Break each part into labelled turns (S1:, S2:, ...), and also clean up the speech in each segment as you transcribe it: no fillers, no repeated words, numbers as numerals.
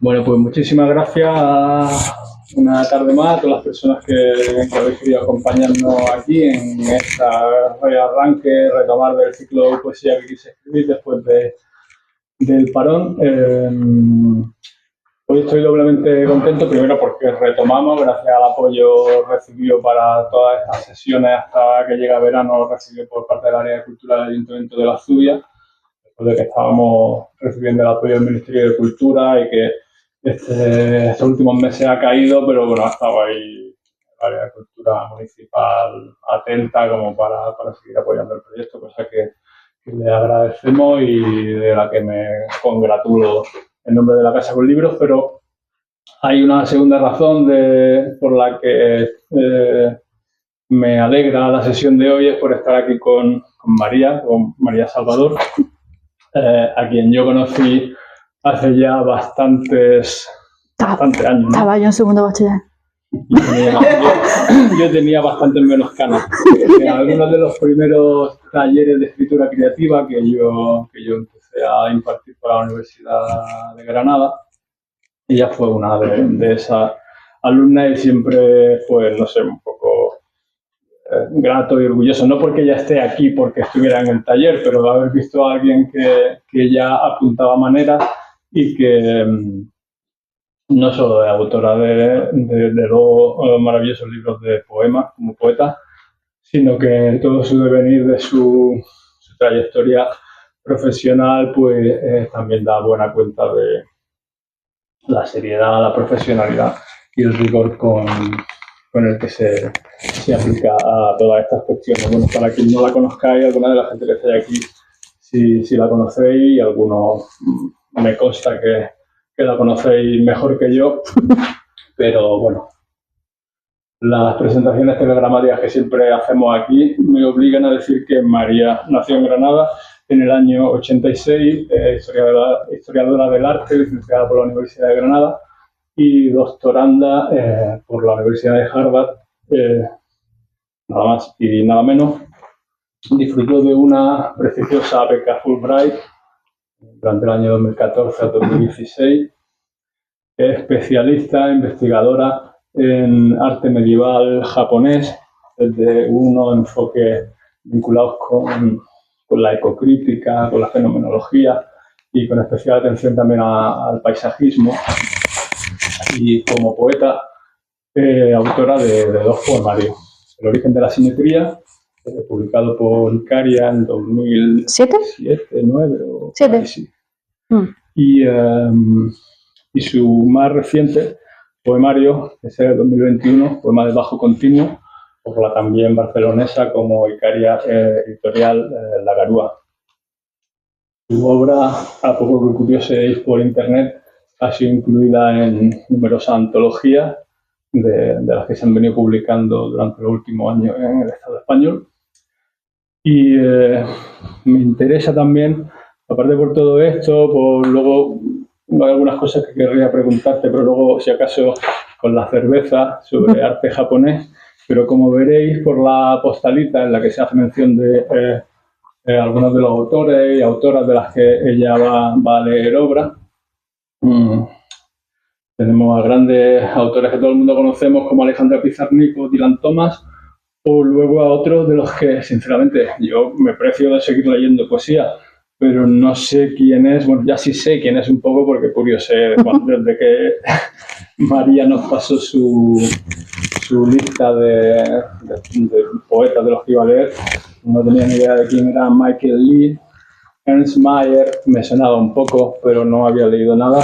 S1: Bueno, pues muchísimas gracias una tarde más a todas las personas que habéis querido acompañarnos aquí en este rearranque, retomar del ciclo de poesía que quise escribir después del parón. Hoy estoy doblemente contento, primero porque retomamos, gracias al apoyo recibido para todas estas sesiones hasta que llega verano, recibido por parte del área de cultura del Ayuntamiento de La Zubia, después de que estábamos recibiendo el apoyo del Ministerio de Cultura y que estos últimos meses ha caído, pero bueno, ha estado ahí el área de cultura municipal atenta como para seguir apoyando el proyecto, cosa que le agradecemos y de la que me congratulo en nombre de la Casa con Libros, pero hay una segunda razón por la que me alegra la sesión de hoy, es por estar aquí con María Salvador, a quien yo conocí hace ya bastantes años, ¿no?
S2: Estaba yo en segundo bachiller.
S1: Yo tenía bastantes menos canas. En algunos de los primeros talleres de escritura creativa que yo empecé a impartir para la Universidad de Granada, ella fue una de esas alumnas y siempre fue, no sé, un poco grato y orgulloso, no porque ella esté aquí porque estuviera en el taller, pero haber visto a alguien que ya apuntaba maneras y que no solo es autora de dos maravillosos libros de poemas como poeta, sino que todo su devenir de su trayectoria profesional pues también da buena cuenta de la seriedad, la profesionalidad y el rigor con el que se aplica a todas estas cuestiones. Bueno, para quien no la conozcáis, alguna de la gente que estáis aquí, si la conocéis, y algunos me consta que la conocéis mejor que yo, pero bueno, las presentaciones telegramáticas que siempre hacemos aquí me obligan a decir que María nació en Granada en el año 86, historiadora del arte, licenciada por la Universidad de Granada y doctoranda por la Universidad de Harvard, nada más y nada menos. Disfrutó de una prestigiosa beca Fulbright durante el año 2014 a 2016. Es especialista, investigadora en arte medieval japonés, desde unos enfoques vinculados con la ecocrítica, con la fenomenología y con especial atención también al paisajismo. Y como poeta, autora de dos poemarios. El origen de la simetría, publicado por Icaria en 2007, 2009 o
S2: 7.
S1: Sí. Y su más reciente poemario, que es el 2021, poema de bajo continuo, por la también barcelonesa como Icaria editorial La Garúa. Su obra, a poco que curioséis por internet, ha sido incluida en numerosas antologías de las que se han venido publicando durante los últimos años en el Estado español. Y me interesa también, aparte por todo esto, por luego hay algunas cosas que querría preguntarte, pero luego, si acaso, con la cerveza sobre arte japonés. Pero como veréis por la postalita en la que se hace mención de algunos de los autores y autoras de las que ella va a leer obras, tenemos a grandes autores que todo el mundo conocemos como Alejandra Pizarnik o Dylan Thomas, o luego a otros de los que, sinceramente, yo me precio de seguir leyendo poesía, pero no sé quién es. Bueno, ya sí sé quién es un poco porque curiosé desde que María nos pasó su lista de poetas de los que iba a leer. No tenía ni idea de quién era Michael Lee. Ernst Mayr me sonaba un poco, pero no había leído nada.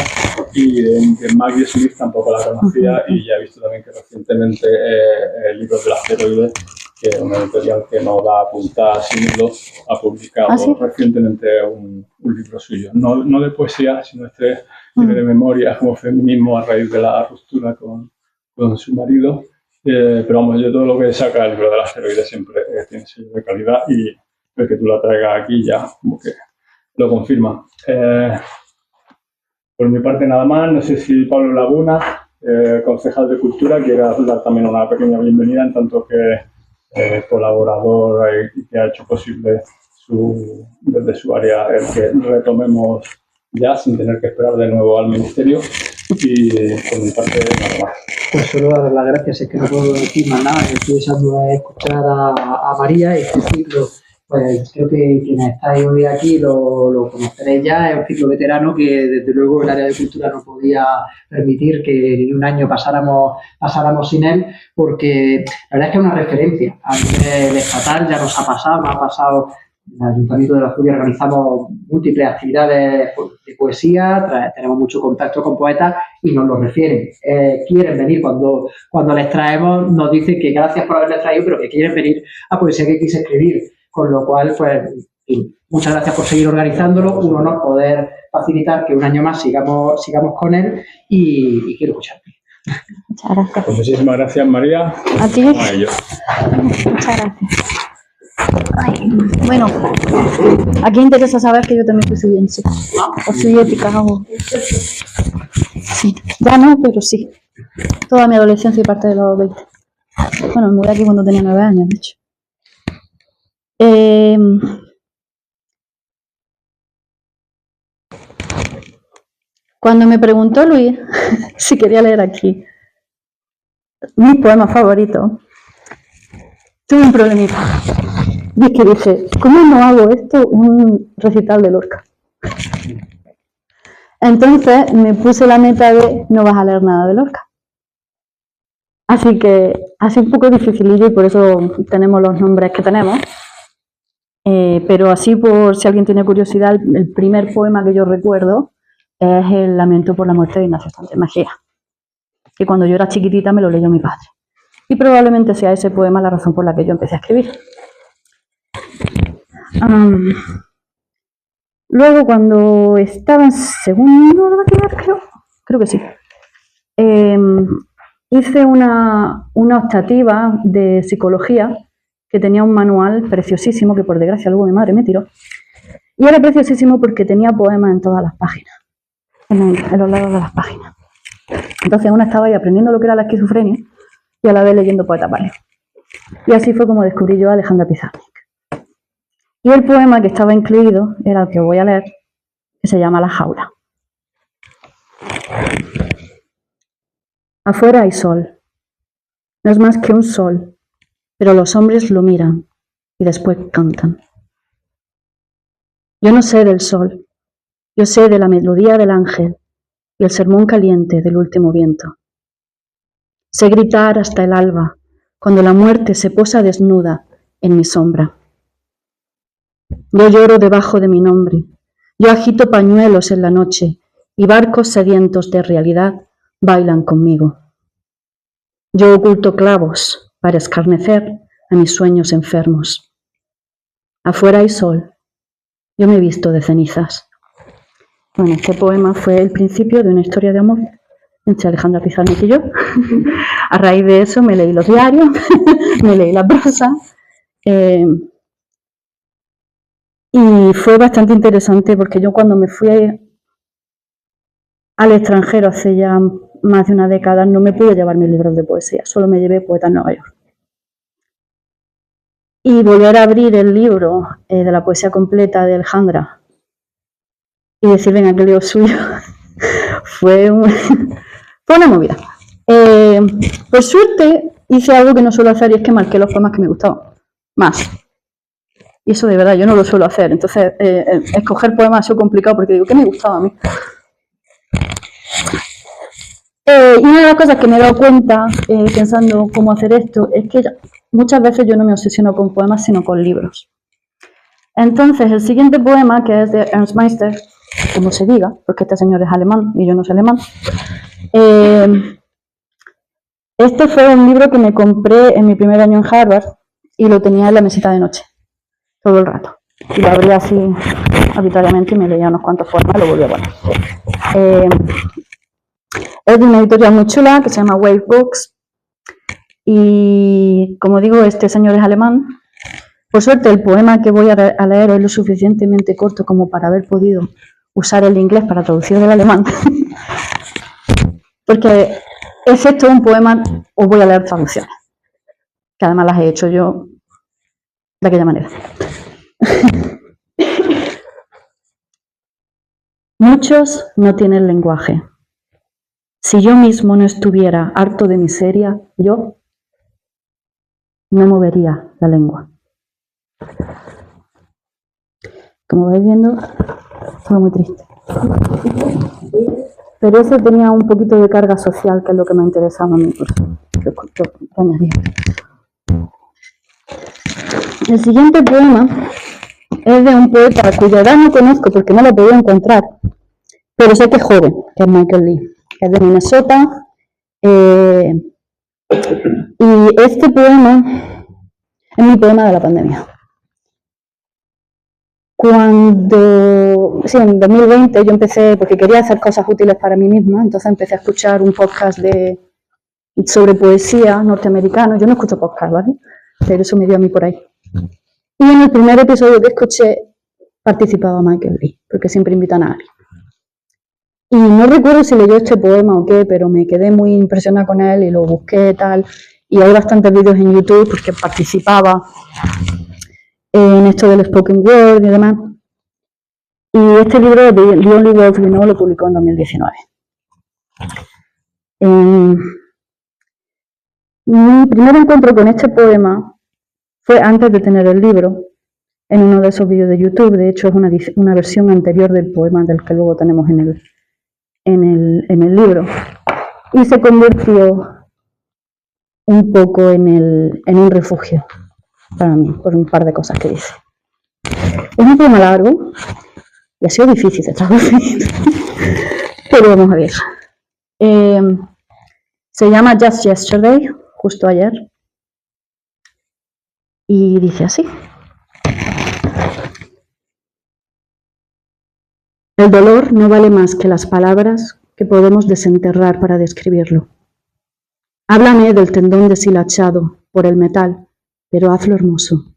S1: Y de Maggie Smith tampoco la conocía, y ya he visto también que recientemente Libros del Asteroide, que es una editorial que no da punta a símbolo, ha publicado recientemente un libro suyo. No de poesía, sino de memorias como feminismo a raíz de la ruptura con su marido. Pero vamos, yo todo lo que saca el Libro del Asteroide siempre tiene sello de calidad, y el que tú la traigas aquí ya como que lo confirma. Por mi parte nada más. No sé si Pablo Laguna, concejal de Cultura, quiere dar también una pequeña bienvenida, en tanto que colaborador y que ha hecho posible desde su área el que retomemos ya sin tener que esperar de nuevo al Ministerio. Y por mi parte, nada más.
S2: Pues solo dar las gracias, es que no puedo decir más nada. Estoy deseando escuchar a María y este ciclo. Pues creo que quienes estáis hoy aquí lo conoceréis ya. Es un ciclo veterano que desde luego el área de cultura no podía permitir que ni un año pasáramos sin él, porque la verdad es que es una referencia a nivel estatal. Ya nos ha pasado en el Ayuntamiento de La Zubia. Organizamos múltiples actividades de poesía, tenemos mucho contacto con poetas y nos lo refieren. Quieren venir cuando les traemos, nos dicen que gracias por haberles traído, pero que quieren venir a poesía que quise escribir. Con lo cual, pues, muchas gracias por seguir organizándolo. Un honor poder facilitar que un año más sigamos con él y quiero escucharte.
S3: Muchas gracias.
S1: Pues muchísimas gracias, María.
S3: A ti.
S1: A ellos.
S3: Muchas gracias. Ay, bueno, ¿a quién interesa saber que yo también fui suyense? O soy ética o... Sí, ya no, pero sí. Toda mi adolescencia y parte de los 20. Bueno, me mudé aquí cuando tenía 9 años, de hecho. Cuando me preguntó Luis si quería leer aquí mis poemas favoritos, tuve un problemita. Y es que dije, ¿cómo no hago esto un recital de Lorca? Entonces me puse la meta de no vas a leer nada de Lorca. Así que hace un poco dificilillo y por eso tenemos los nombres que tenemos. Pero así, por si alguien tiene curiosidad, el primer poema que yo recuerdo es el Lamento por la muerte de Ignacio Sánchez Mejía, que cuando yo era chiquitita me lo leyó mi padre. Y probablemente sea ese poema la razón por la que yo empecé a escribir. Luego, cuando estaba en segundo de bachiller, creo que sí, hice una optativa de psicología que tenía un manual preciosísimo, que por desgracia luego mi madre me tiró. Y era preciosísimo porque tenía poemas en todas las páginas, en los lados de las páginas. Entonces uno estaba ahí aprendiendo lo que era la esquizofrenia y a la vez leyendo poetas varios. Y así fue como descubrí yo a Alejandra Pizarnik. Y el poema que estaba incluido era el que voy a leer, que se llama La jaula. Afuera hay sol. No es más que un sol, pero los hombres lo miran y después cantan. Yo no sé del sol, yo sé de la melodía del ángel y el sermón caliente del último viento. Sé gritar hasta el alba, cuando la muerte se posa desnuda en mi sombra. Yo lloro debajo de mi nombre, yo agito pañuelos en la noche y barcos sedientos de realidad bailan conmigo. Yo oculto clavos para escarnecer a mis sueños enfermos. Afuera hay sol, yo me visto de cenizas. Bueno, este poema fue el principio de una historia de amor entre Alejandra Pizarnik y yo. A raíz de eso me leí los diarios, me leí la prosa, y fue bastante interesante porque yo cuando me fui al extranjero hace ya más de una década no me pude llevar mis libros de poesía, solo me llevé Poeta en Nueva York. Y volver a abrir el libro de la poesía completa de Alejandra y decir, venga, que leo suyo, fue una movida. Por suerte hice algo que no suelo hacer y es que marqué los poemas que me gustaban más. Y eso de verdad yo no lo suelo hacer. Entonces escoger poemas ha sido complicado porque digo, ¿qué me gustaba a mí? Y una de las cosas que me he dado cuenta pensando cómo hacer esto es que muchas veces yo no me obsesiono con poemas sino con libros. Entonces el siguiente poema, que es de Ernst Meister, como se diga, porque este señor es alemán y yo no soy alemán, este fue un libro que me compré en mi primer año en Harvard y lo tenía en la mesita de noche, todo el rato. Y lo abría así arbitrariamente y me leía unos cuantos poemas y lo volví a poner. Es de una editorial muy chula que se llama Wave Books y, como digo, este señor es alemán. Por suerte el poema que voy a leer es lo suficientemente corto como para haber podido usar el inglés para traducir del alemán. Porque excepto un poema os voy a leer traducciones, que además las he hecho yo de aquella manera. Muchos no tienen lenguaje. Si yo mismo no estuviera harto de miseria, yo no movería la lengua. Como vais viendo, todo muy triste. Pero ese tenía un poquito de carga social, que es lo que me interesaba a mí, por eso lo añadí. El siguiente poema es de un poeta cuya edad no conozco porque no lo podía encontrar, pero sé que es joven, que es Michael Lee, que es de Minnesota. Y este poema es mi poema de la pandemia. En 2020 yo empecé, porque quería hacer cosas útiles para mí misma, entonces empecé a escuchar un podcast sobre poesía norteamericano. Yo no escucho podcast, ¿vale? Pero eso me dio a mí por ahí. Y en el primer episodio que escuché participaba Michael Lee, porque siempre invitan a alguien. Y no recuerdo si leyó este poema o qué, pero me quedé muy impresionada con él y lo busqué tal. Y hay bastantes vídeos en YouTube porque participaba en esto del spoken word y demás. Y este libro de The Only Words We Know lo publicó en 2019. Mi primer encuentro con este poema fue antes de tener el libro, en uno de esos vídeos de YouTube. De hecho, es una versión anterior del poema del que luego tenemos en el libro. Y se convirtió un poco en un refugio para mí, por un par de cosas que dice. Es un poema largo y ha sido difícil de traducir, pero vamos a ver. Se llama Just Yesterday, justo ayer, y dice así. El dolor no vale más que las palabras que podemos desenterrar para describirlo. Háblame del tendón deshilachado por el metal, pero hazlo hermoso.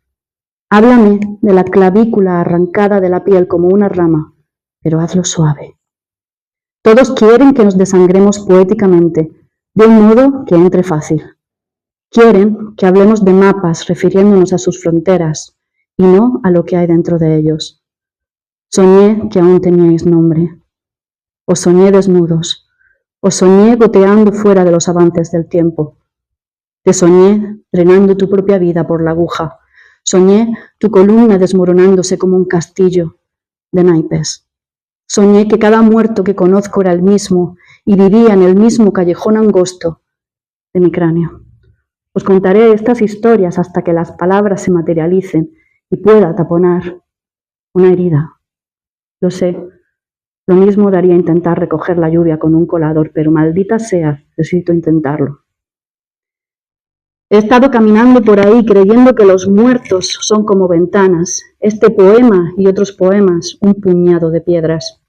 S3: Háblame de la clavícula arrancada de la piel como una rama, pero hazlo suave. Todos quieren que nos desangremos poéticamente, de un modo que entre fácil. Quieren que hablemos de mapas refiriéndonos a sus fronteras y no a lo que hay dentro de ellos. Soñé que aún teníais nombre. Os soñé desnudos. Os soñé goteando fuera de los avances del tiempo. Te soñé drenando tu propia vida por la aguja. Soñé tu columna desmoronándose como un castillo de naipes. Soñé que cada muerto que conozco era el mismo y vivía en el mismo callejón angosto de mi cráneo. Os contaré estas historias hasta que las palabras se materialicen y pueda taponar una herida. Lo sé, lo mismo daría intentar recoger la lluvia con un colador, pero maldita sea, necesito intentarlo. He estado caminando por ahí creyendo que los muertos son como ventanas, este poema y otros poemas, un puñado de piedras.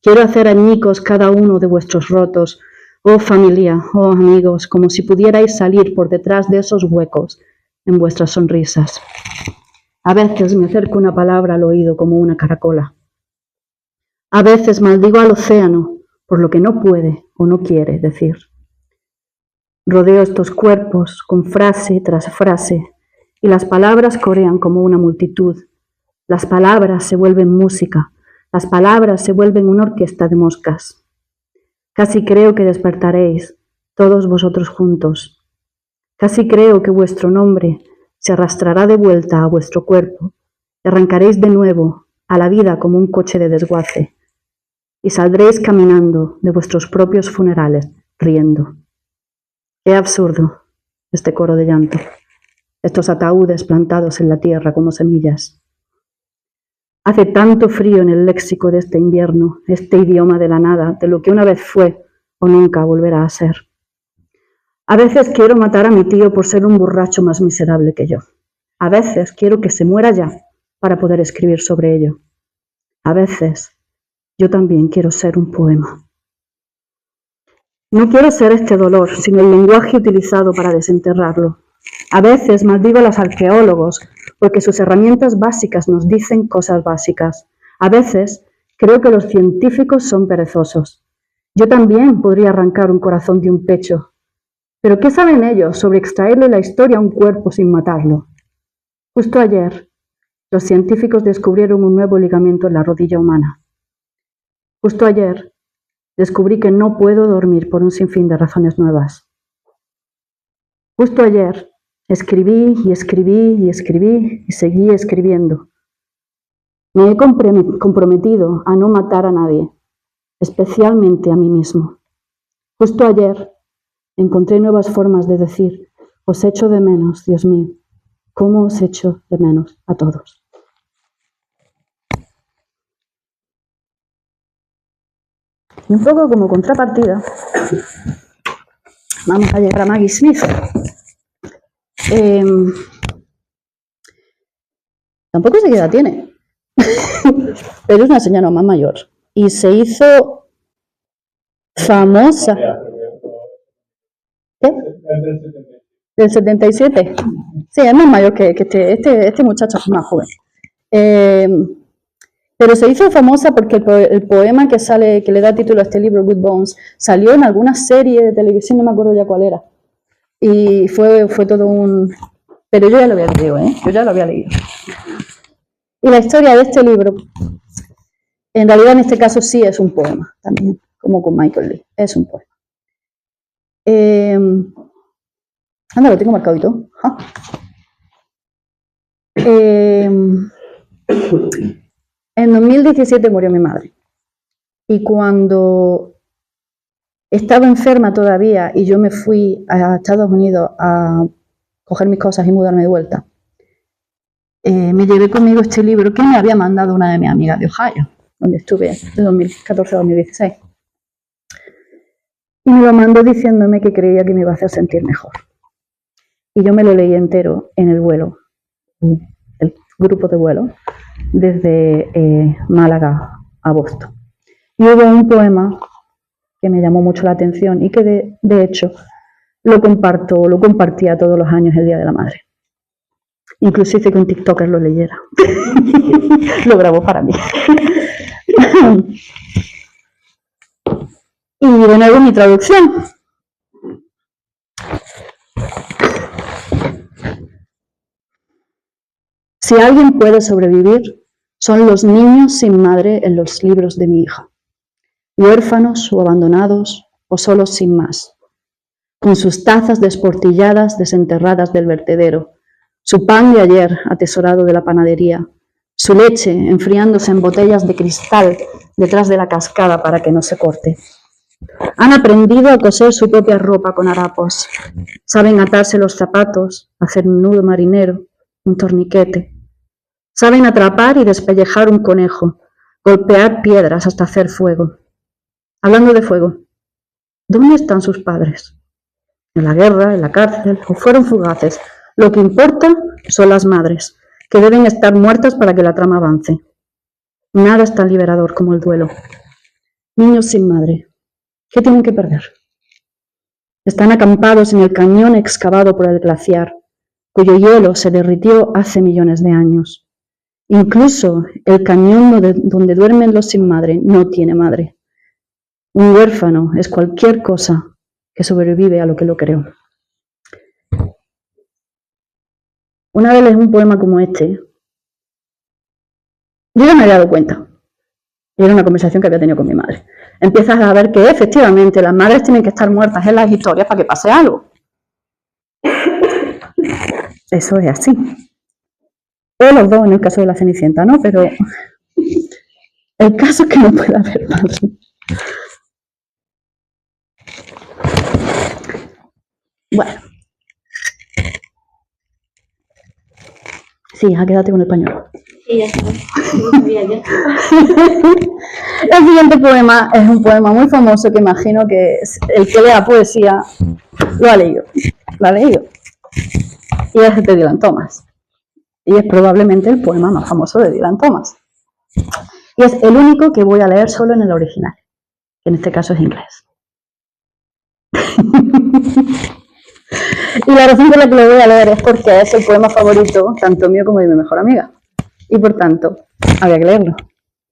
S3: Quiero hacer añicos cada uno de vuestros rotos, oh familia, oh amigos, como si pudierais salir por detrás de esos huecos en vuestras sonrisas. A veces me acerco una palabra al oído como una caracola. A veces maldigo al océano por lo que no puede o no quiere decir. Rodeo estos cuerpos con frase tras frase y las palabras corean como una multitud. Las palabras se vuelven música, las palabras se vuelven una orquesta de moscas. Casi creo que despertaréis, todos vosotros juntos. Casi creo que vuestro nombre se arrastrará de vuelta a vuestro cuerpo y arrancaréis de nuevo a la vida como un coche de desguace y saldréis caminando de vuestros propios funerales, riendo. Qué absurdo este coro de llanto, estos ataúdes plantados en la tierra como semillas. Hace tanto frío en el léxico de este invierno, este idioma de la nada, de lo que una vez fue o nunca volverá a ser. A veces quiero matar a mi tío por ser un borracho más miserable que yo. A veces quiero que se muera ya para poder escribir sobre ello. A veces yo también quiero ser un poema. No quiero ser este dolor, sino el lenguaje utilizado para desenterrarlo. A veces maldigo a los arqueólogos porque sus herramientas básicas nos dicen cosas básicas. A veces creo que los científicos son perezosos. Yo también podría arrancar un corazón de un pecho. Pero ¿qué saben ellos sobre extraerle la historia a un cuerpo sin matarlo? Justo ayer, los científicos descubrieron un nuevo ligamento en la rodilla humana. Justo ayer, descubrí que no puedo dormir por un sinfín de razones nuevas. Justo ayer escribí y escribí y escribí y seguí escribiendo. Me he comprometido a no matar a nadie, especialmente a mí mismo. Justo ayer encontré nuevas formas de decir, os echo de menos, Dios mío, cómo os echo de menos a todos. Y un poco como contrapartida, vamos a llegar a Maggie Smith. Tampoco sé qué edad tiene, pero es una señora más mayor. Y se hizo famosa. ¿Qué? ¿Del 77? Sí, es más mayor que este muchacho es más joven. Pero se hizo famosa porque el poema que le da título a este libro, Good Bones, salió en alguna serie de televisión, no me acuerdo ya cuál era. Y fue todo un... Pero yo ya lo había leído, Yo ya lo había leído. Y la historia de este libro, en realidad en este caso sí es un poema también, como con Michael Lee, es un poema. Anda, lo tengo marcado y todo. En 2017 murió mi madre. Y cuando estaba enferma todavía y yo me fui a Estados Unidos a coger mis cosas y mudarme de vuelta, me llevé conmigo este libro que me había mandado una de mis amigas de Ohio, donde estuve de 2014 a 2016. Y me lo mandó diciéndome que creía que me iba a hacer sentir mejor. Y yo me lo leí entero en el vuelo, el grupo de vuelo, desde Málaga a Boston. Y hubo un poema que me llamó mucho la atención y que de hecho lo compartía todos los años el Día de la Madre. Incluso hice que un TikToker lo leyera. Lo grabó para mí. Y de nuevo mi traducción. Si alguien puede sobrevivir, son los niños sin madre en los libros de mi hija. Huérfanos o abandonados o solos sin más. Con sus tazas desportilladas desenterradas del vertedero, su pan de ayer atesorado de la panadería, su leche enfriándose en botellas de cristal detrás de la cascada para que no se corte. Han aprendido a coser su propia ropa con harapos. Saben atarse los zapatos, hacer un nudo marinero, un torniquete. Saben atrapar y despellejar un conejo, golpear piedras hasta hacer fuego. Hablando de fuego, ¿dónde están sus padres? En la guerra, en la cárcel, o fueron fugaces. Lo que importa son las madres, que deben estar muertas para que la trama avance. Nada es tan liberador como el duelo. Niños sin madre, ¿qué tienen que perder? Están acampados en el cañón excavado por el glaciar, cuyo hielo se derritió hace millones de años. Incluso el cañón donde duermen los sin madre no tiene madre. Un huérfano es cualquier cosa que sobrevive a lo que lo creó. Una vez leí un poema como este, yo ya me había dado cuenta. Y era una conversación que había tenido con mi madre. Empiezas a ver que efectivamente las madres tienen que estar muertas en las historias para que pase algo. Eso es así. O los dos en el caso de la Cenicienta, ¿no? Pero el caso es que no puede haber madre. Bueno. Sí, hija, quédate con el pañuelo.
S4: Sí, ya está.
S3: El siguiente poema es un poema muy famoso que imagino que el que lea poesía lo ha leído. Lo ha leído. Y es de Dylan Thomas. Y es probablemente el poema más famoso de Dylan Thomas. Y es el único que voy a leer solo en el original, que en este caso es inglés. Y la razón por la que lo voy a leer es porque es el poema favorito, tanto mío como de mi mejor amiga. Y por tanto, había que leerlo.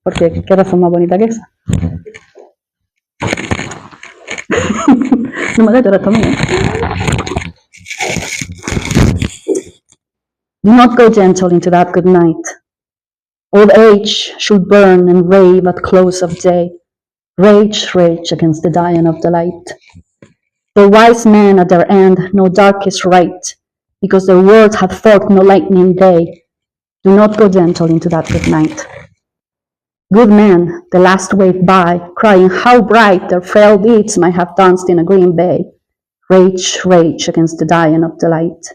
S3: Porque qué razón más bonita que esa. No me lees, esto mío. Do not go gentle into that good night. Old age should burn and rave at close of day. Rage, rage against the dying of the light. The wise men at their end know dark is right, because their words have forked no lightning day. Do not go gentle into that good night. Good men, the last wave by, crying how bright their frail deeds might have danced in a green bay. Rage, rage against the dying of the light.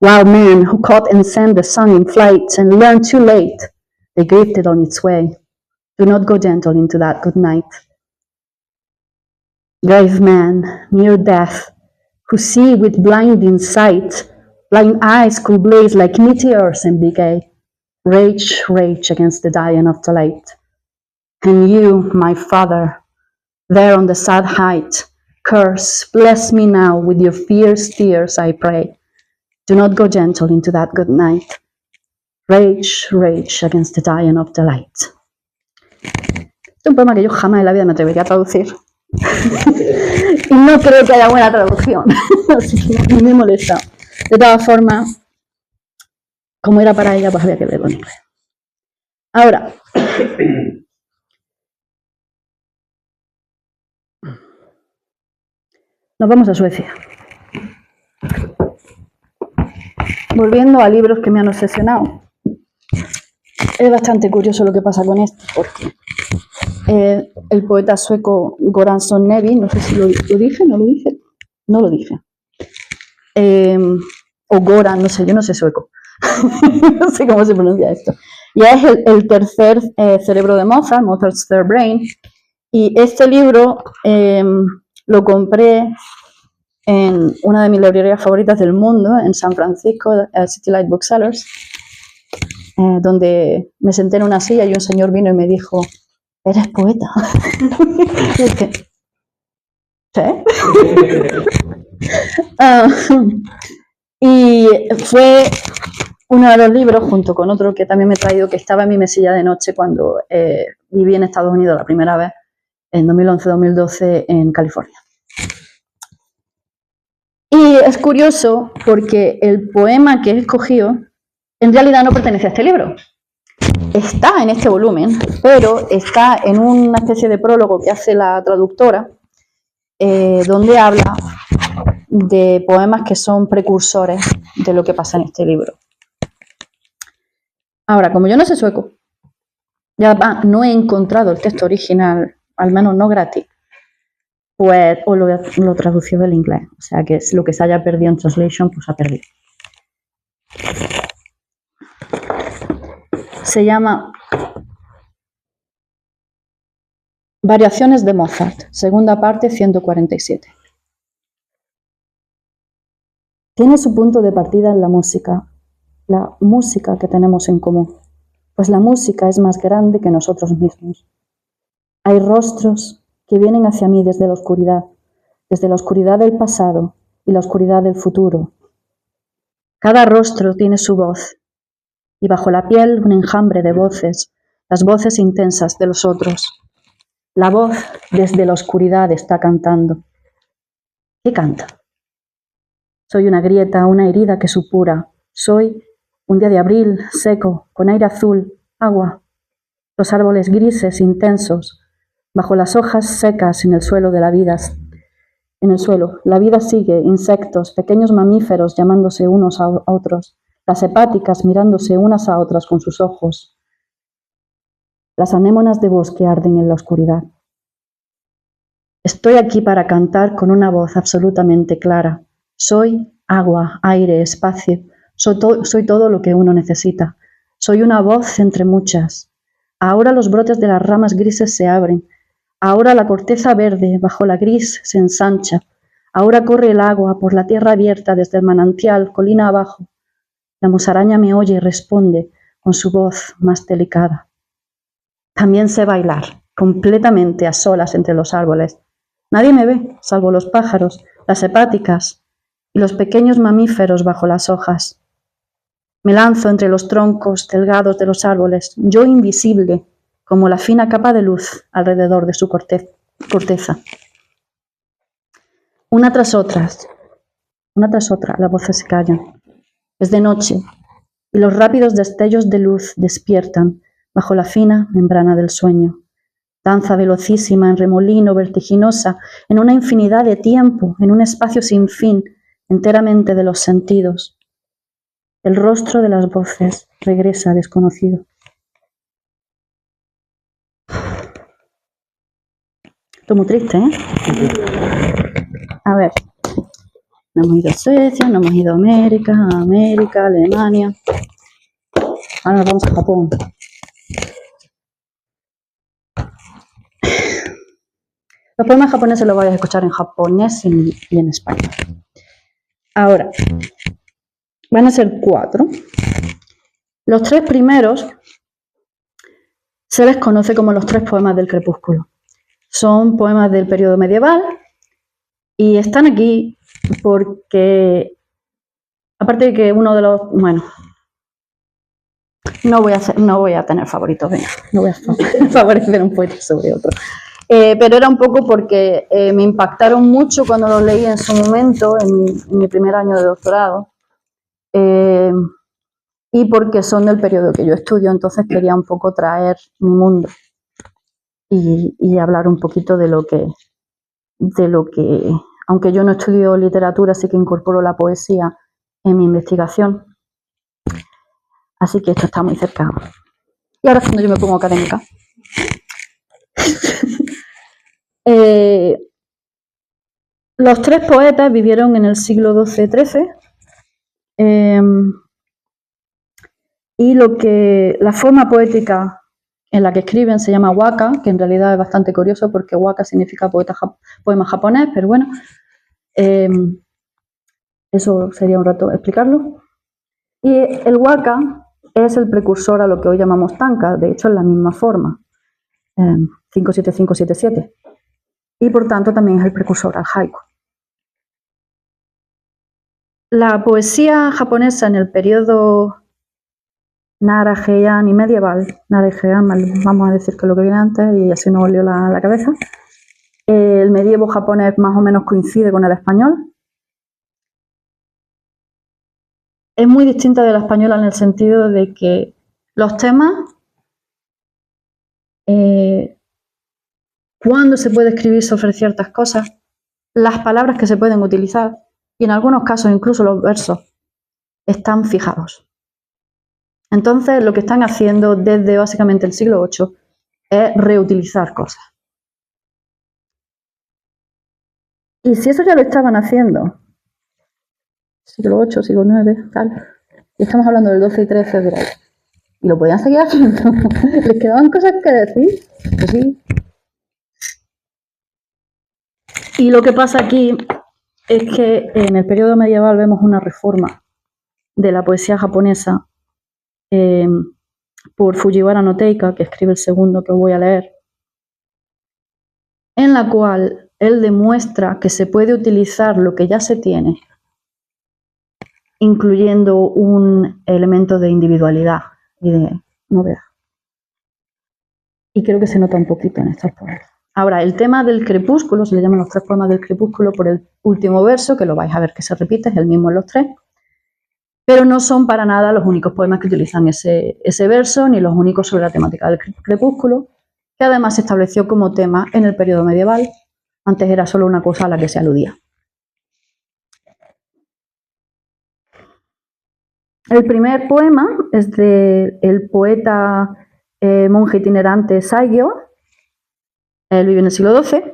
S3: Wild men who caught and sent the sun in flight and learned too late, they grieved it on its way. Do not go gentle into that good night. Grave men, near death, who see with blinding sight, blind eyes could blaze like meteors and decay. Rage, rage against the dying of the light. And you, my father, there on the sad height, curse, bless me now with your fierce tears, I pray. Do not go gentle into that good night. Rage, rage against the dying of the light. Es un poema que yo jamás en la vida me atrevería a traducir. Y no creo que haya buena traducción. Así que no me molesta. De todas formas, como era para ella, pues había que leerlo en inglés. Ahora, nos vamos a Suecia. Volviendo a libros que me han obsesionado. Es bastante curioso lo que pasa con este, porque el poeta sueco Göransson Nevi, no sé si lo dije, no lo dije, no lo dije. O Goran, no sé, yo no sé sueco. No sé cómo se pronuncia esto. Ya es el tercer cerebro de Mozart, Mozart's Third Brain, y este libro lo compré en una de mis librerías favoritas del mundo, en San Francisco, City Light Booksellers, donde me senté en una silla y un señor vino y me dijo, ¿eres poeta? Y dije, ¿sí? Y fue uno de los libros, junto con otro que también me he traído, que estaba en mi mesilla de noche cuando viví en Estados Unidos la primera vez, en 2011-2012, en California. Y es curioso porque el poema que he escogido en realidad no pertenece a este libro. Está en este volumen, pero está en una especie de prólogo que hace la traductora, donde habla de poemas que son precursores de lo que pasa en este libro. Ahora, como yo no sé sueco, ya no he encontrado el texto original, al menos no gratis, pues os lo traducí del inglés. O sea que lo que se haya perdido en translation, pues ha perdido. Se llama Variaciones de Mozart, segunda parte, 147. Tiene su punto de partida en la música que tenemos en común, pues la música es más grande que nosotros mismos. Hay rostros que vienen hacia mí desde la oscuridad del pasado y la oscuridad del futuro. Cada rostro tiene su voz, y bajo la piel un enjambre de voces, las voces intensas de los otros. La voz desde la oscuridad está cantando. ¿Qué canta? Soy una grieta, una herida que supura. Soy un día de abril, seco, con aire azul, agua. Los árboles grises, intensos, bajo las hojas secas en el suelo de la vida. En el suelo, la vida sigue, insectos, pequeños mamíferos llamándose unos a otros, las hepáticas mirándose unas a otras con sus ojos. Las anémonas de bosque arden en la oscuridad. Estoy aquí para cantar con una voz absolutamente clara. Soy agua, aire, espacio. Soy todo lo que uno necesita. Soy una voz entre muchas. Ahora los brotes de las ramas grises se abren. Ahora la corteza verde bajo la gris se ensancha. Ahora corre el agua por la tierra abierta desde el manantial, colina abajo. La musaraña me oye y responde con su voz más delicada. También sé bailar, completamente a solas entre los árboles. Nadie me ve, salvo los pájaros, las hepáticas y los pequeños mamíferos bajo las hojas. Me lanzo entre los troncos delgados de los árboles, yo invisible, como la fina capa de luz alrededor de su corteza. Una tras otra, las voces se callan. Es de noche, y los rápidos destellos de luz despiertan bajo la fina membrana del sueño. danza velocísima, en remolino, vertiginosa, en una infinidad de tiempo, en un espacio sin fin, enteramente de los sentidos. El rostro de las voces regresa desconocido. Esto es muy triste, ¿eh? A ver. No hemos ido a Suecia, no hemos ido a América, Alemania. Ahora nos vamos a Japón. Los poemas japoneses los vais a escuchar en japonés y en español. Ahora, van a ser 4. Los 3 primeros se les conoce como los 3 poemas del crepúsculo. Son poemas del periodo medieval y están aquí porque, aparte de que uno de los, bueno, no voy a tener favoritos, venga, no voy a favorecer un poeta sobre otro. Pero era un poco porque me impactaron mucho cuando los leí en su momento, en mi primer año de doctorado, y porque son del periodo que yo estudio, entonces quería un poco traer mi mundo y hablar un poquito de lo que, aunque yo no estudio literatura, sí que incorporo la poesía en mi investigación. Así que esto está muy cerca. Y ahora es cuando yo me pongo académica. Los 3 poetas vivieron en el siglo XII-XIII y la forma poética en la que escriben se llama waka, que en realidad es bastante curioso porque waka significa poema japonés, pero bueno, eso sería un rato explicarlo. Y el waka es el precursor a lo que hoy llamamos tanka, de hecho es la misma forma, 5-7-5-7-7, y por tanto también es el precursor al haiku. La poesía japonesa en el periodo Nara Heian y medieval, Nara Heian, vamos a decir que es lo que viene antes y así no volvió la cabeza, el medievo japonés más o menos coincide con el español. Es muy distinta de la española en el sentido de que los temas, cuando se puede escribir sobre ciertas cosas, las palabras que se pueden utilizar, y en algunos casos incluso los versos, están fijados. Entonces lo que están haciendo desde básicamente el siglo VIII es reutilizar cosas. Y si eso ya lo estaban haciendo, siglo VIII, siglo IX, tal, y estamos hablando del 12 y 13 de febrero, y lo podían seguir haciendo, les quedaban cosas que decir, pues sí. Y lo que pasa aquí es que en el periodo medieval vemos una reforma de la poesía japonesa por Fujiwara no Teika, que escribe el segundo que os voy a leer, en la cual él demuestra que se puede utilizar lo que ya se tiene, incluyendo un elemento de individualidad y de novedad. Y creo que se nota un poquito en estos poemas. Ahora, el tema del crepúsculo, se le llaman los 3 poemas del crepúsculo por el último verso, que lo vais a ver que se repite, es el mismo en los 3, pero no son para nada los únicos poemas que utilizan ese verso, ni los únicos sobre la temática del crepúsculo, que además se estableció como tema en el periodo medieval. Antes era solo una cosa a la que se aludía. El primer poema es del poeta monje itinerante Saigyo. Él vive en el siglo XII.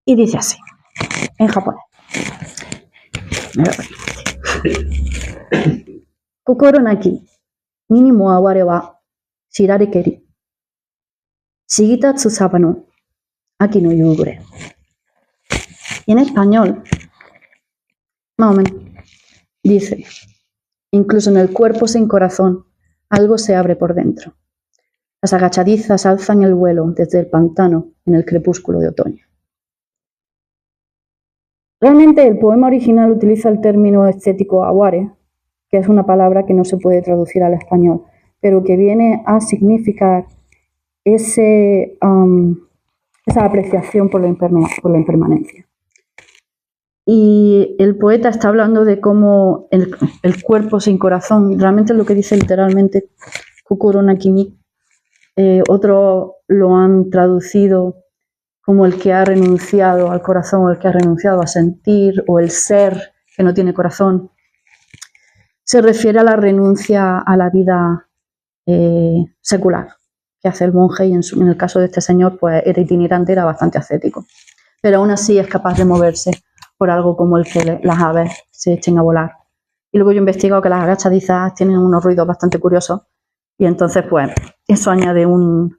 S3: Y dice así, en japonés. Kokoro naki, nini mo aware wa shirare keri. Shigita tsusaba no aki no yugure. Y en español, más o menos, dice, incluso en el cuerpo sin corazón, algo se abre por dentro. Las agachadizas alzan el vuelo desde el pantano en el crepúsculo de otoño. Realmente el poema original utiliza el término estético aware, que es una palabra que no se puede traducir al español, pero que viene a significar esa apreciación por la impermanencia. Y el poeta está hablando de cómo el cuerpo sin corazón, realmente lo que dice literalmente Kokoro Nakimi, Otros lo han traducido como el que ha renunciado al corazón, o el que ha renunciado a sentir, o el ser que no tiene corazón. Se refiere a la renuncia a la vida secular que hace el monje, y en el caso de este señor pues era itinerante, era bastante ascético, pero aún así es capaz de moverse por algo como el que las aves se echen a volar. Y luego yo he investigado que las agachadizas tienen unos ruidos bastante curiosos, y entonces pues eso añade un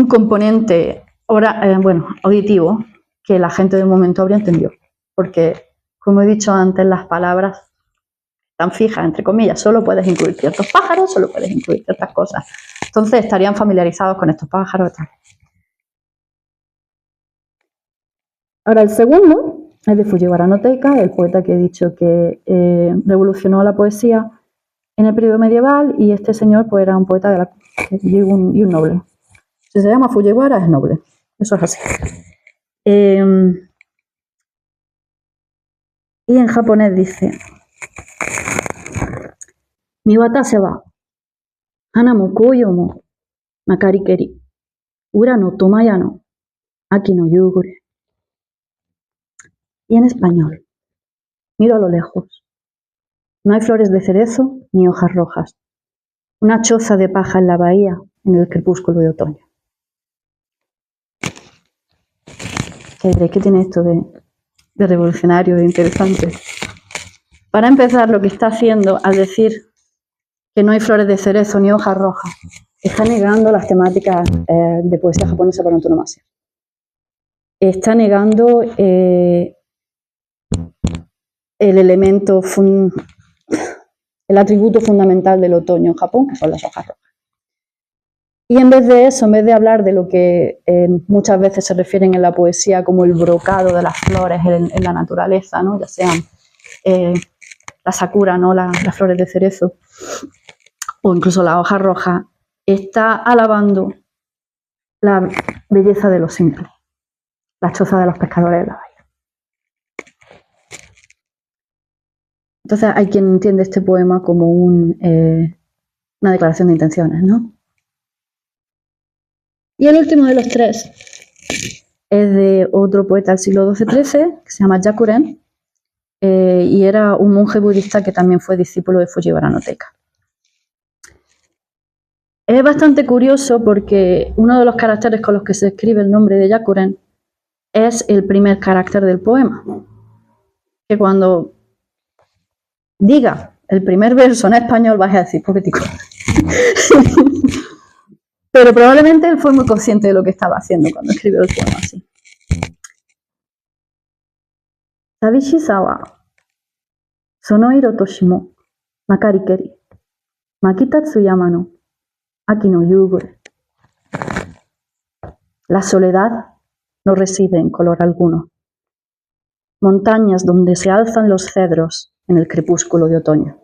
S3: componente auditivo que la gente de momento habría entendido, porque como he dicho antes, las palabras tan fijas, entre comillas, solo puedes incluir ciertos pájaros, solo puedes incluir ciertas cosas. Entonces estarían familiarizados con estos pájaros y tal. Ahora el segundo es de Fujiwara no Teika, el poeta que he dicho que revolucionó la poesía en el periodo medieval, y este señor pues era un poeta y un noble. Si se llama Fujiwara es noble, eso es así. Y en japonés dice: Mi wata se va, hana mo koyo mo, nakari keri, ura no tomaya no, aki no yugure. Y en español: miro a lo lejos, no hay flores de cerezo ni hojas rojas, una choza de paja en la bahía en el crepúsculo de otoño. ¿Qué diréis? ¿Qué tiene esto de revolucionario, de interesante? Para empezar, lo que está haciendo al decir que no hay flores de cerezo ni hojas rojas, está negando las temáticas de poesía japonesa por antonomasia. Está negando el elemento, el atributo fundamental del otoño en Japón, que son las hojas rojas. Y en vez de eso, en vez de hablar de lo que muchas veces se refieren en la poesía como el brocado de las flores en la naturaleza, ¿no? Ya sean la sakura, ¿no? Las flores de cerezo, o incluso las hojas rojas, está alabando la belleza de lo simple, la choza de los pescadores de la bahía. Entonces hay quien entiende este poema como una declaración de intenciones, ¿no? Y el último de los tres es de otro poeta del siglo XII-XIII, que se llama Yakuren, y era un monje budista que también fue discípulo de Fujiwara no Teika. Es bastante curioso porque uno de los caracteres con los que se escribe el nombre de Yakuren es el primer carácter del poema. Que cuando diga el primer verso en español vas a decir poético. Pero probablemente él fue muy consciente de lo que estaba haciendo cuando escribió el poema así. Sabishisawa, sonoiro toshimo, nakari keri, makitatsu yama no, aki no yugure. La soledad no reside en color alguno. Montañas donde se alzan los cedros en el crepúsculo de otoño.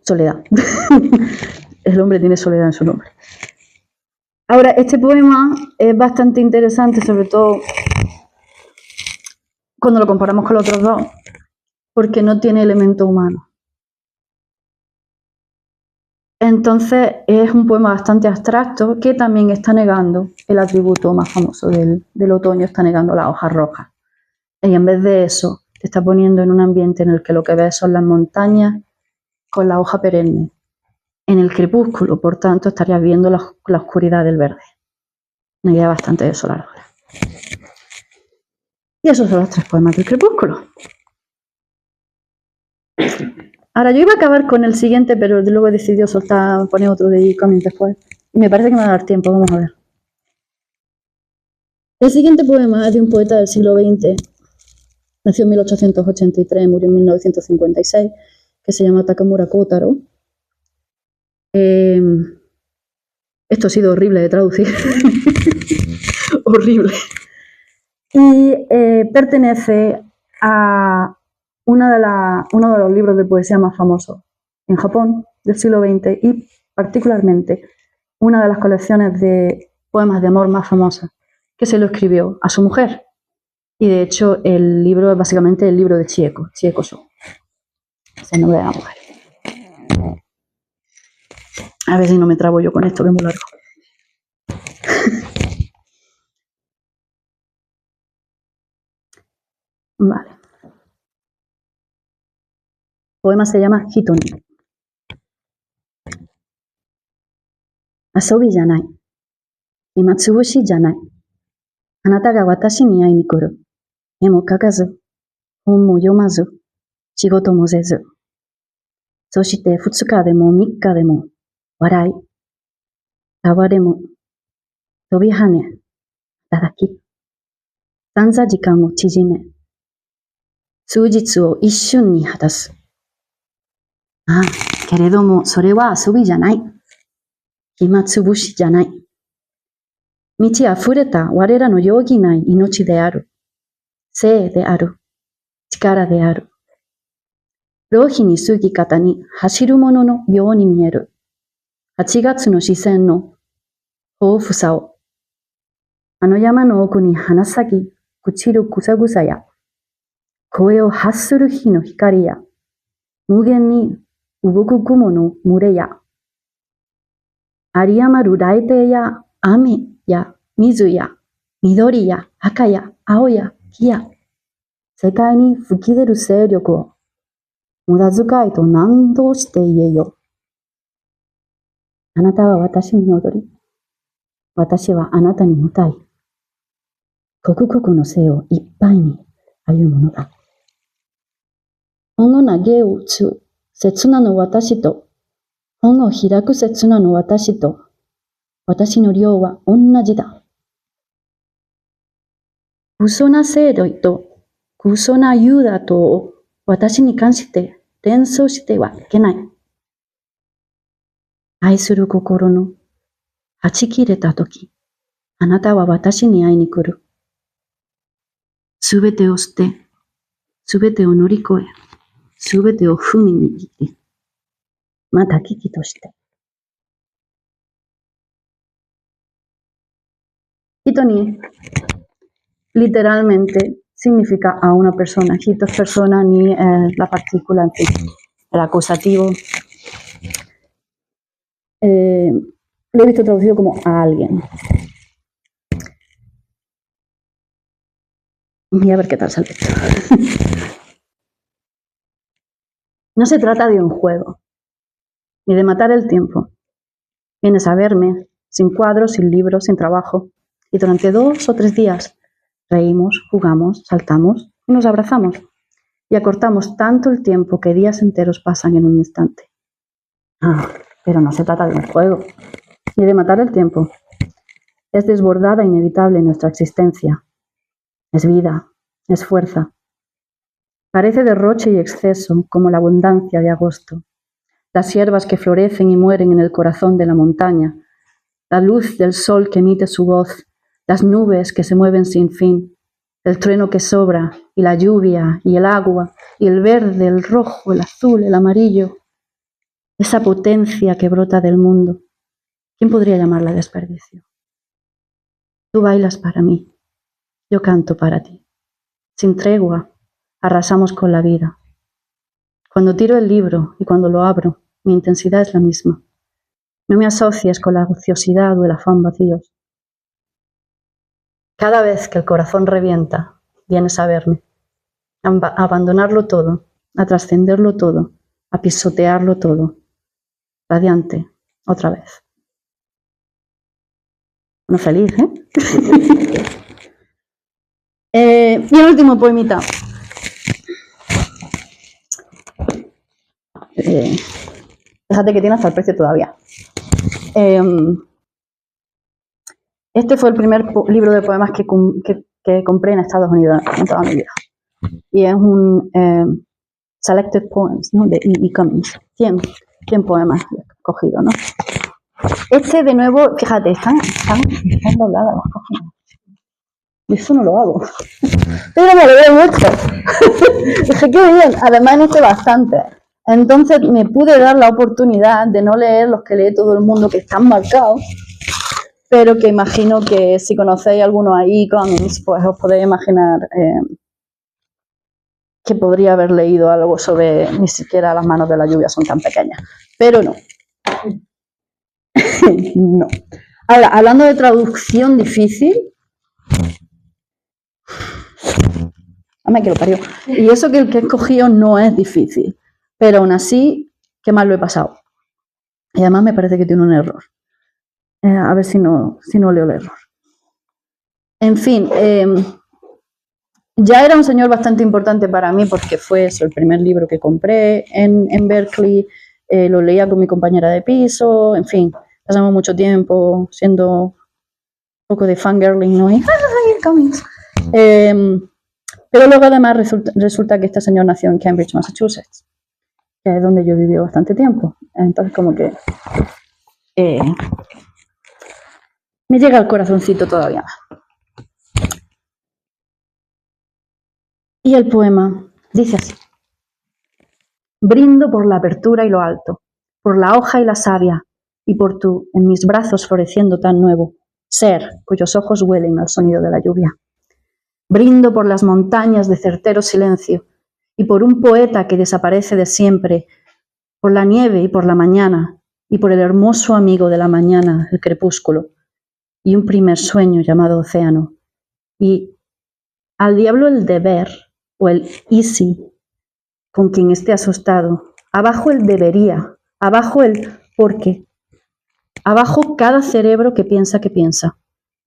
S3: Soledad. El hombre tiene soledad en su nombre. Ahora, este poema es bastante interesante, sobre todo cuando lo comparamos con los otros dos, porque no tiene elemento humano. Entonces es un poema bastante abstracto que también está negando el atributo más famoso del otoño, está negando las hojas rojas. Y en vez de eso, te está poniendo en un ambiente en el que lo que ves son las montañas con la hoja perenne. En el crepúsculo, por tanto, estarías viendo la oscuridad del verde. Una idea bastante desoladora. Y esos son los tres poemas del crepúsculo. Ahora, yo iba a acabar con el siguiente, pero luego he decidido poner otro de Coming después. Y me parece que me va a dar tiempo, vamos a ver. El siguiente poema es de un poeta del siglo XX. Nació en 1883, murió en 1956, que se llama Takamura Kotaro. Esto ha sido horrible de traducir. Horrible. Y pertenece a uno de los libros de poesía más famosos en Japón del siglo XX y particularmente una de las colecciones de poemas de amor más famosas que se lo escribió a su mujer. Y de hecho el libro es básicamente el libro de Chieko, Chieko-sho. Es el nombre de la mujer. A ver si no me trabo yo con esto, que es muy largo. Vale. El poema se llama Hitoni. Asobi janai. Imatsubushi janai. Anata ga watashi ni ai ni kuru. E mo kakazu. Hon mo yomazu. Shigoto mo zezu. そして2日でも3日でも笑い、戯れも飛び跳ね、働き、散々時間を縮め、数日を一瞬に果たす。ああ、けれどもそれは遊びじゃない。暇つぶしじゃない。満ち溢れた我らの容疑ない命である。生である。力である。浪費に過ぎ方に走る者のように見える。8月の視線の豊富さを。あの山の奥に花咲き、朽ちる草草や、声を発する日の光や、無限に動く雲の群れや、有り余る雷霆や雨や水や緑や赤や青や木や、世界に吹き出る勢力を、無駄遣いと何度して言えよ。あなたは私に踊り、私はあなたに歌い、刻々の生をいっぱいに歩むのだ。本を投げ打つ刹那の私と、本を開く刹那の私と、私の量は同じだ。嘘な制度と嘘なユダとを私に関して連想してはいけない。愛する心のはち切れたとき、あなたは私に会いに来る。すべてを捨て、すべてを乗り越え、すべてを踏みに切り、また危機として。Hitoni literalmente significa a una persona. Hito es persona ni la partícula, en fin, el acusativo. Lo he visto traducido como a alguien. Voy a ver qué tal sale esto. No se trata de un juego, ni de matar el tiempo. Vienes a verme, sin cuadros, sin libros, sin trabajo, y durante 2 o 3 días reímos, jugamos, saltamos y nos abrazamos, y acortamos tanto el tiempo que días enteros pasan en un instante. Ah, pero no se trata de un juego, ni de matar el tiempo. Es desbordada e inevitable nuestra existencia. Es vida, es fuerza. Parece derroche y exceso, como la abundancia de agosto. Las hierbas que florecen y mueren en el corazón de la montaña, la luz del sol que emite su voz, las nubes que se mueven sin fin, el trueno que sobra, y la lluvia, y el agua, y el verde, el rojo, el azul, el amarillo. Esa potencia que brota del mundo. ¿Quién podría llamarla desperdicio? Tú bailas para mí, yo canto para ti. Sin tregua, arrasamos con la vida. Cuando tiro el libro y cuando lo abro, mi intensidad es la misma. No me asocies con la ociosidad o el afán vacíos. Cada vez que el corazón revienta, vienes a verme, a abandonarlo todo, a trascenderlo todo, a pisotearlo todo. Radiante, otra vez. Bueno, feliz, ¿eh? Y el último poemita. Fíjate que tiene hasta el precio todavía. Este fue el primer libro de poemas que compré en Estados Unidos en toda mi vida. Y es un Selected Poems, ¿no? De E. Cummings. 100 poemas cogidos, ¿no? Este, de nuevo, fíjate, están dobladas las páginas. Y eso no lo hago. Pero me lo veo mucho. Dije, qué bien. Además, no sé bastante. Entonces, me pude dar la oportunidad de no leer los que lee todo el mundo, que están marcados, pero que imagino que si conocéis alguno ahí, Cummings, pues os podéis imaginar que podría haber leído algo sobre ni siquiera las manos de la lluvia son tan pequeñas. Pero no. No. Ahora, hablando de traducción difícil, dame que lo parió. Y eso que el que he escogido no es difícil, pero aún así, qué mal lo he pasado. Y además me parece que tiene un error. A ver si no leo el error. En fin, ya era un señor bastante importante para mí porque fue eso, el primer libro que compré en Berkeley. Lo leía con mi compañera de piso, en fin, pasamos mucho tiempo siendo un poco de fangirling, ¿no? Y here comes. Pero luego además resulta que este señor nació en Cambridge, Massachusetts, que es donde yo viví bastante tiempo. Entonces como que me llega al corazoncito todavía más. Y el poema dice así: brindo por la apertura y lo alto, por la hoja y la savia, y por tú, en mis brazos floreciendo tan nuevo, ser cuyos ojos huelen al sonido de la lluvia. Brindo por las montañas de certero silencio, y por un poeta que desaparece de siempre, por la nieve y por la mañana, y por el hermoso amigo de la mañana, el crepúsculo, y un primer sueño llamado océano, y al diablo el deber, o el easy, con quien esté asustado, abajo el debería, abajo el porque, abajo cada cerebro que piensa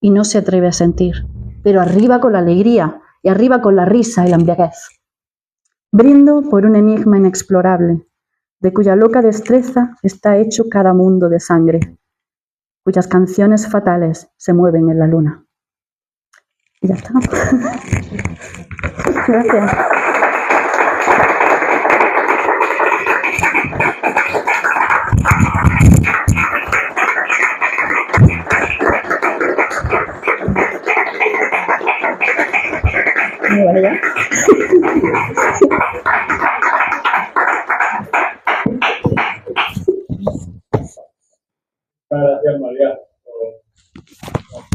S3: y no se atreve a sentir, pero arriba con la alegría y arriba con la risa y la embriaguez. Brindo por un enigma inexplorable, de cuya loca destreza está hecho cada mundo de sangre, cuyas canciones fatales se mueven en la luna. Y ya está. Gracias. Vale, ya.
S1: Gracias, María,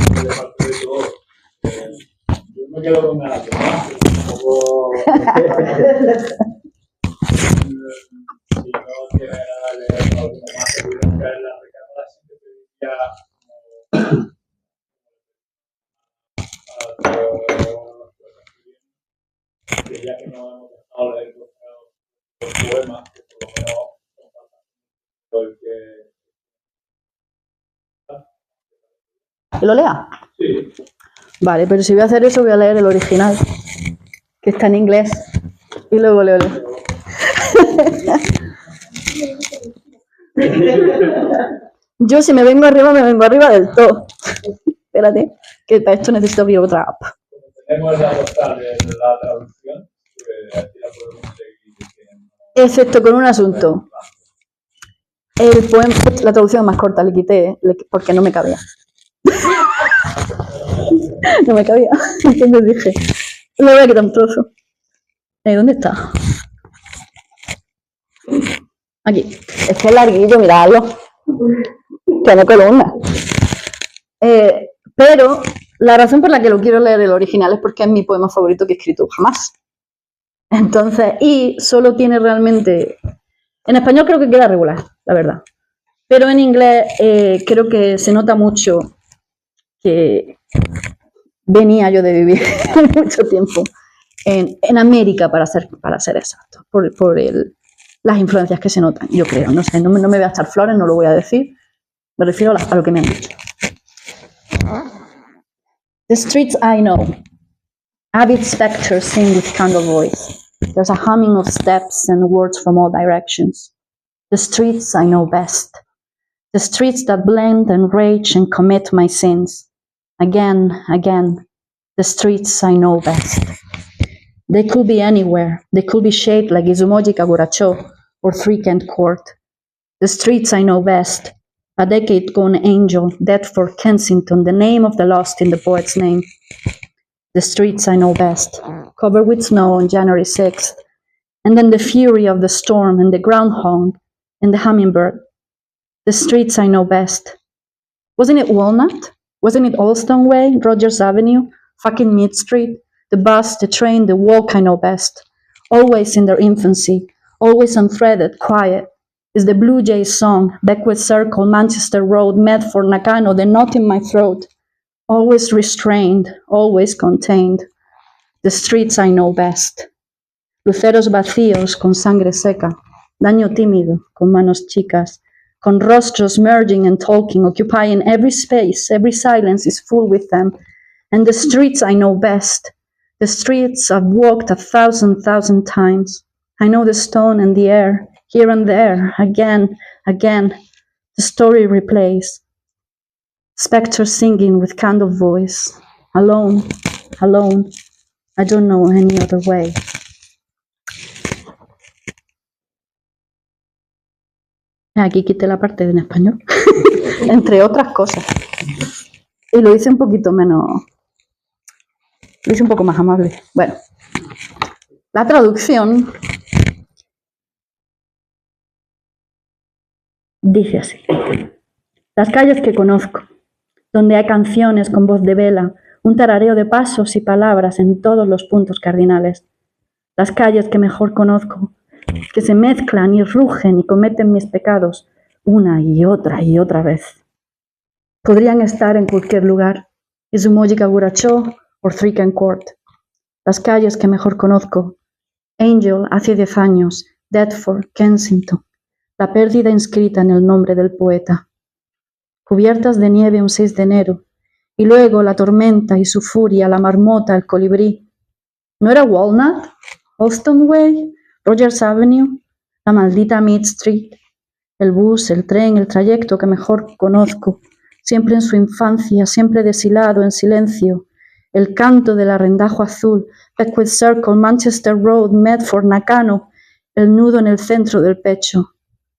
S1: por parte de todo. Yo me quedo con ganas de más, un poco. Si no tiene nada de leer alguno más, que en la recámara siempre te diría que ya que no hemos dejado de leer los poemas, que por lo menos son el que.
S3: ¿Que lo lea?
S1: Sí.
S3: Vale, pero si voy a hacer eso voy a leer el original, que está en inglés, y luego leo el... Yo si me vengo arriba del todo. Espérate, que para esto necesito abrir otra app.
S1: Tenemos la postal de la traducción, pues aquí la podemos seguir.
S3: Excepto con un asunto. El poema, la traducción más corta le quité porque no me cabía. No me cabía. Entonces dije, le voy a quitar un trozo. ¿Dónde está? Aquí. Es que es larguillo, miradlo. Tiene columna. Pero la razón por la que lo quiero leer el original es porque es mi poema favorito que he escrito jamás. Entonces, y solo tiene realmente... En español creo que queda regular, la verdad. Pero en inglés creo que se nota mucho que venía yo de vivir mucho tiempo en América, para ser exacto, por las influencias que se notan, yo creo. No sé, no me voy a echar flores, no lo voy a decir. Me refiero a lo que me han dicho. The streets I know. Avid specters sing with candle voice. There's a humming of steps and words from all directions. The streets I know best. The streets that blend and rage and commit my sins. Again, the streets I know best. They could be anywhere. They could be shaped like Izumoji Kaguracho or Three Kent Court. The streets I know best. A decade-gone angel, dead for Kensington, the name of the lost in the poet's name. The streets I know best, covered with snow on January 6th, and then the fury of the storm and the groundhog and the hummingbird. The streets I know best. Wasn't it Walnut? Wasn't it Allstone Way, Rogers Avenue, fucking Mead Street? The bus, the train, the walk I know best. Always in their infancy, always unthreaded, quiet, is the Blue Jays song, Beckwith Circle, Manchester Road, Medford, Nakano, the knot in my throat, always restrained, always contained, the streets I know best, luceros vacíos con sangre seca, daño tímido con manos chicas, con rostros merging and talking, occupying every space, every silence is full with them, and the streets I know best, the streets I've walked 1,000 times, I know the stone and the air, here and there, again, the story replays. Spectres singing with candle voice, alone, I don't know any other way. Aquí quité la parte en español, entre otras cosas. Y lo hice un poquito menos, lo hice un poco más amable. Bueno, la traducción dice así. Las calles que conozco, donde hay canciones con voz de vela, un tarareo de pasos y palabras en todos los puntos cardinales. Las calles que mejor conozco, que se mezclan y rugen y cometen mis pecados una y otra vez. Podrían estar en cualquier lugar, Izumoji Kaguracho o Threaken Court. Las calles que mejor conozco, Angel hace 10 años, Deptford, Kensington, la pérdida inscrita en el nombre del poeta. Cubiertas de nieve un 6 de enero, y luego la tormenta y su furia, la marmota, el colibrí. ¿No era Walnut? Holston Way, Rogers Avenue, la maldita Mead Street, el bus, el tren, el trayecto que mejor conozco, siempre en su infancia, siempre deshilado en silencio, el canto del arrendajo azul, Beckwith Circle, Manchester Road, Medford, Nakano, el nudo en el centro del pecho,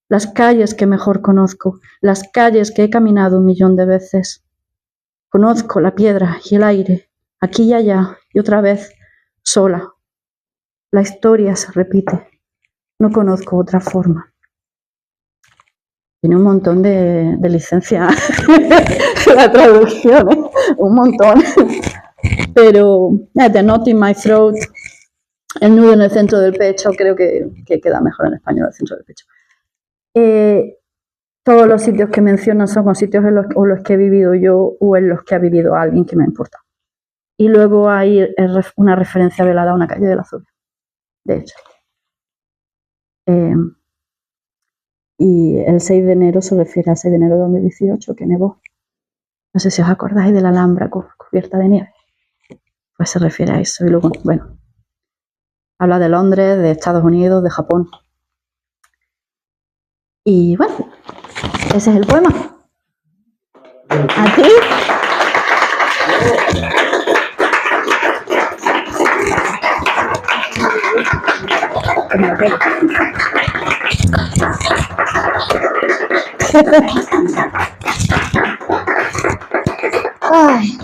S3: las calles que mejor conozco, las calles que he caminado 1.000.000 de veces. Conozco la piedra y el aire, aquí y allá, y otra vez, sola. La historia se repite. No conozco otra forma. Tiene un montón de licencia la traducción, ¿eh? Un montón. Pero The Knot in My Throat, el nudo en el centro del pecho, creo que queda mejor en español, el centro del pecho. Todos los sitios que menciono son sitios en los que he vivido yo o en los que ha vivido alguien que me importa. Y luego hay una referencia velada a una calle de la zona, de hecho. Y el 6 de enero se refiere al 6 de enero de 2018, que nevó. No sé si os acordáis de la Alhambra cubierta de nieve. Pues se refiere a eso. Y luego, bueno, habla de Londres, de Estados Unidos, de Japón. Y bueno, ese es el poema. ¿A ti? Ay.